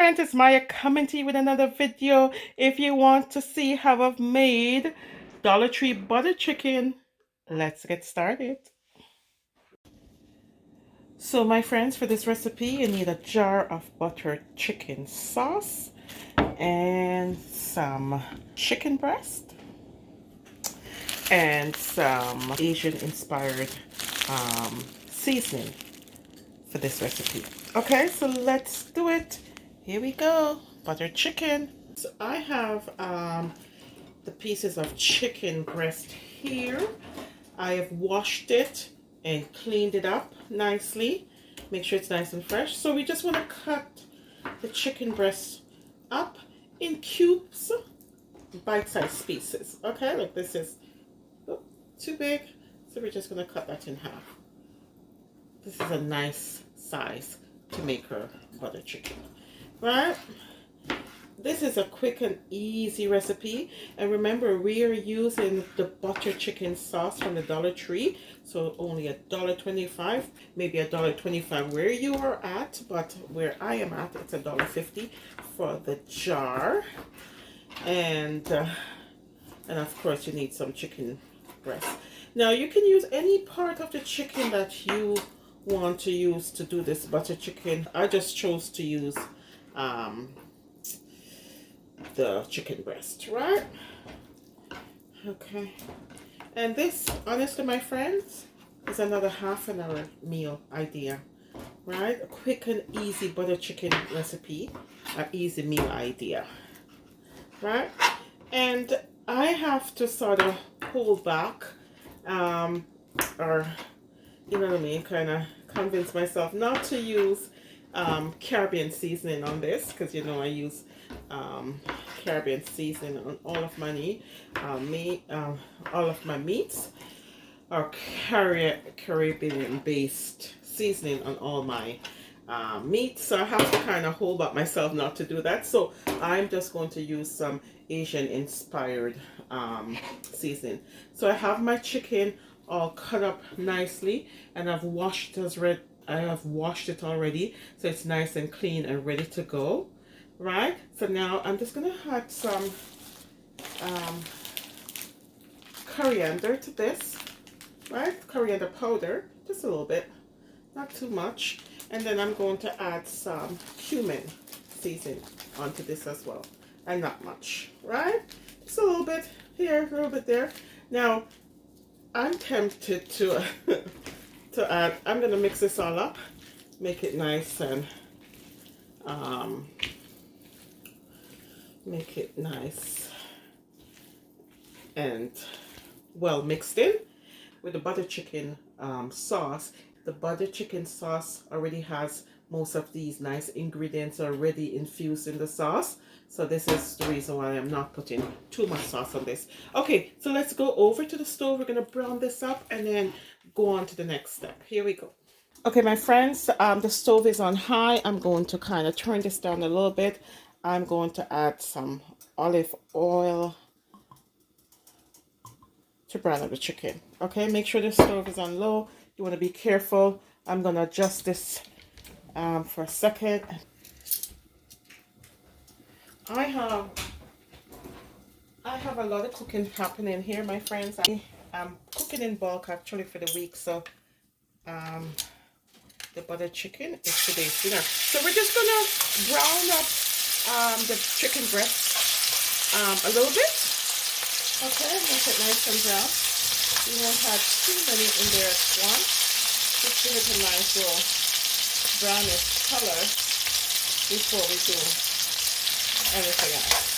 friends, it's Maya coming to you with another video. If you want to see how I've made Dollar Tree butter chicken, let's get started. So my friends, for this recipe, you need a jar of butter chicken sauce and some chicken breast and some Asian inspired seasoning for this recipe. Okay, so let's do it. Here we go, butter chicken. So I have the pieces of chicken breast here. I have washed it and cleaned it up nicely. Make sure it's nice and fresh. So we just want to cut the chicken breast up in cubes, bite-sized pieces. Okay, like this is too big, so we're just going to cut that in half. This is a nice size to make our butter chicken, right? This is a quick and easy recipe, and remember we are using the butter chicken sauce from the Dollar Tree, so only $1.25, maybe $1.25 where you are at, but where I am at it's $1.50 for the jar. And of course you need some chicken breast. Now you can use any part of the chicken that you want to use to do this butter chicken. I just chose to use the chicken breast, right? Okay, and this, honestly, my friends, is another half an hour meal idea, right? A quick and easy butter chicken recipe, an easy meal idea, right? And I have to sort of hold back, or you know what I mean, kind of convince myself not to use Caribbean seasoning on this, because you know I use Caribbean seasoning on all of my all of my meats, or Caribbean based seasoning on all my meat. So I have to kind of hold back myself not to do that. So I'm just going to use some Asian inspired seasoning. So I have my chicken all cut up nicely, and I've washed it already, so it's nice and clean and ready to go, right? So now I'm just gonna add some coriander to this, right? Coriander powder, just a little bit, not too much. And then I'm going to add some cumin seasoning onto this as well, and not much, right? Just a little bit here, a little bit there. Now I'm tempted to to add, I'm gonna mix this all up, make it nice and make it nice and well mixed in with the butter chicken sauce. The butter chicken sauce already has most of these nice ingredients already infused in the sauce, so this is the reason why I'm not putting too much sauce on this. Okay, so let's go over to the stove. We're gonna brown this up and then go on to the next step. Here we go. Okay, my friends, the stove is on high. I'm going to kind of turn this down a little bit. I'm going to add some olive oil to brown up the chicken. Okay, make sure the stove is on low. You want to be careful. I'm going to adjust this for a second. I have a lot of cooking happening here, my friends. I'm cooking in bulk actually for the week, so the butter chicken is today's dinner. So we're just gonna brown up the chicken breast a little bit. Okay, make it nice and brown. We won't have too many in there at once. Just give it a nice little brownish color before we do anything else.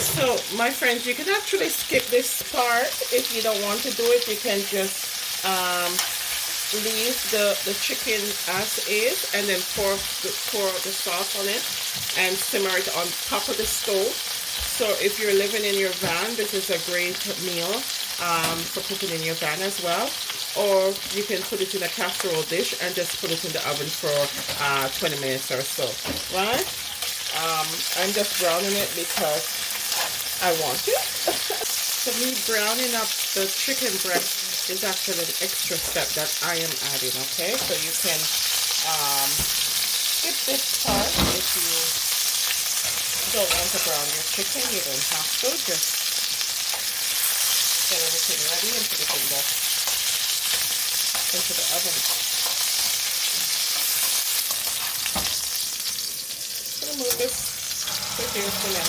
So my friends, you can actually skip this part if you don't want to do it. You can just leave the chicken as is and then pour the sauce on it and simmer it on top of the stove. So if you're living in your van, this is a great meal for putting in your van as well. Or you can put it in a casserole dish and just put it in the oven for 20 minutes or so, right? I'm just browning it because I want to. So me browning up the chicken breast is actually an extra step that I am adding, okay? So you can skip this part if you don't want to brown your chicken. You don't have to. Just get everything ready and put it into the oven. I'm gonna move this to here for now.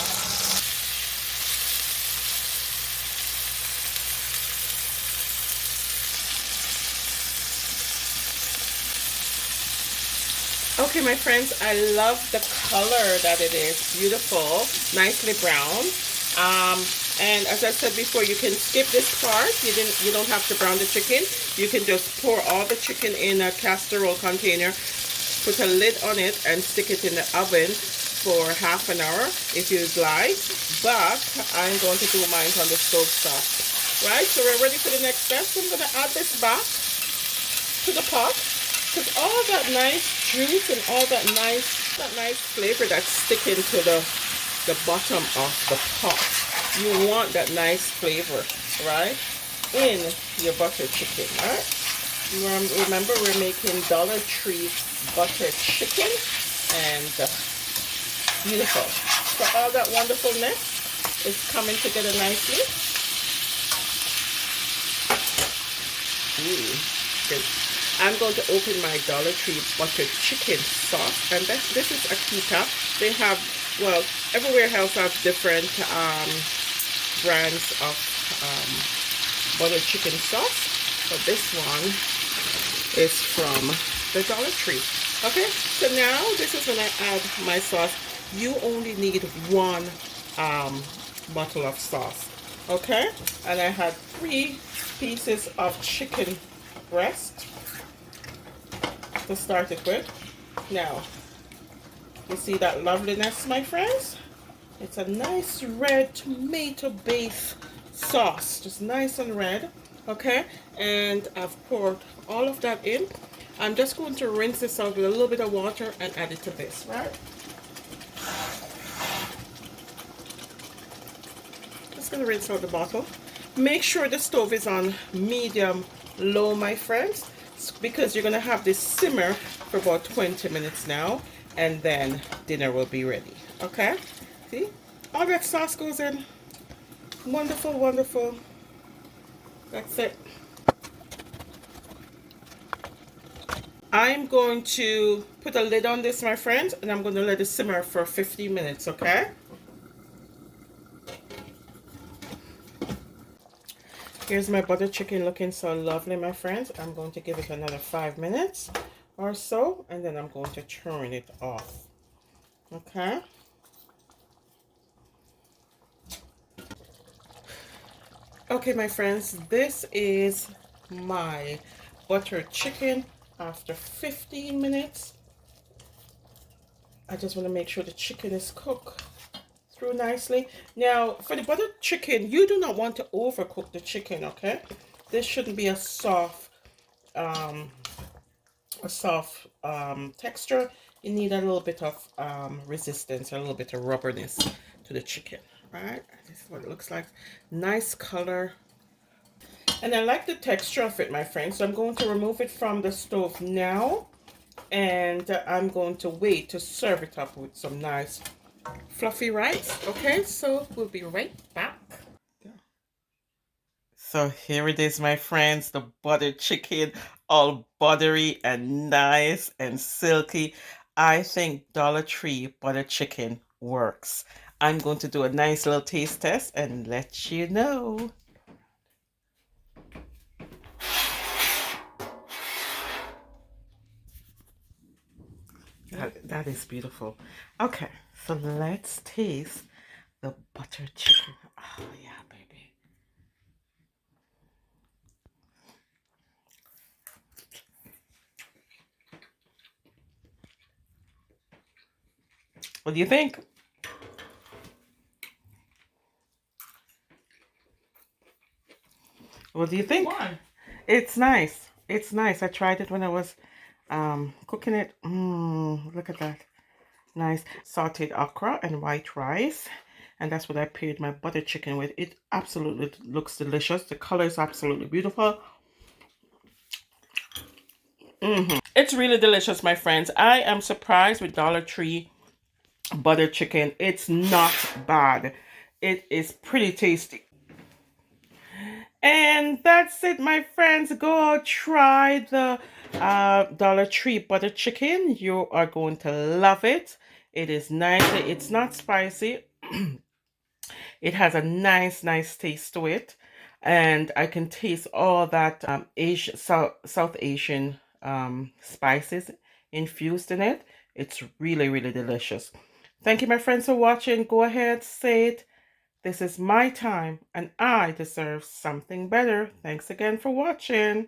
Okay, my friends, I love the color that it is. Beautiful, nicely brown. And as I said before, you can skip this part. You don't have to brown the chicken. You can just pour all the chicken in a casserole container, put a lid on it, and stick it in the oven for half an hour if you'd like. But I'm going to do mine on the stove top. Right, so we're ready for the next step. So I'm going to add this back to the pot. Because all that nice juice and all that nice flavor that's sticking to the bottom of the pot. You want that nice flavor, right, in your butter chicken, right? Remember, we're making Dollar Tree butter chicken, and beautiful. So all that wonderfulness is coming together nicely. Ooh, good. I'm going to open my Dollar Tree butter chicken sauce, and this is Akita. They have, well, everywhere else have different brands of butter chicken sauce, but this one is from the Dollar Tree. Okay, so now this is when I add my sauce. You only need one bottle of sauce, okay? And I had 3 pieces of chicken breast to start it with. Now, you see that loveliness, my friends? It's a nice red tomato base sauce, just nice and red, okay? And I've poured all of that in. I'm just going to rinse this out with a little bit of water and add it to this, right? Just gonna rinse out the bottle. Make sure the stove is on medium low, my friends, because you're gonna have this simmer for about 20 minutes now, and then dinner will be ready. Okay, see, all that sauce goes in. Wonderful, wonderful. That's it. I'm going to put a lid on this, my friends, and I'm going to let it simmer for 15 minutes. Okay, here's my butter chicken looking so lovely, my friends. I'm going to give it another 5 minutes or so, and then I'm going to turn it off. Okay, okay, my friends, this is my butter chicken after 15 minutes. I just want to make sure the chicken is cooked through nicely. Now, for the butter chicken, you do not want to overcook the chicken, okay? This shouldn't be a soft texture. You need a little bit of resistance, a little bit of rubberness to the chicken, right? This is what it looks like. Nice color. And I like the texture of it, my friends. So I'm going to remove it from the stove now. And I'm going to wait to serve it up with some nice fluffy rice. Okay, so we'll be right back. So here it is, my friends, the butter chicken, all buttery and nice and silky. I think Dollar Tree butter chicken works. I'm going to do a nice little taste test and let you know. That is beautiful. Okay, so let's taste the butter chicken. Oh, yeah, baby. What do you think? What do you think? It's nice. It's nice. I tried it when I was cooking it. Look at that. Nice sauteed okra and white rice. and that's what I paired my butter chicken with. It absolutely looks delicious. The color is absolutely beautiful. It's really delicious, my friends. I am surprised with Dollar Tree butter chicken. It's not bad. It is pretty tasty. And that's it, my friends. Go try the Dollar Tree butter chicken. You are going to love it. It is nice. It's not spicy. It has a nice taste to it. And I can taste all that South Asian spices infused in it. It's really delicious. Thank you, my friends, for watching. Go ahead, say it. This is my time, and I deserve something better. Thanks again for watching.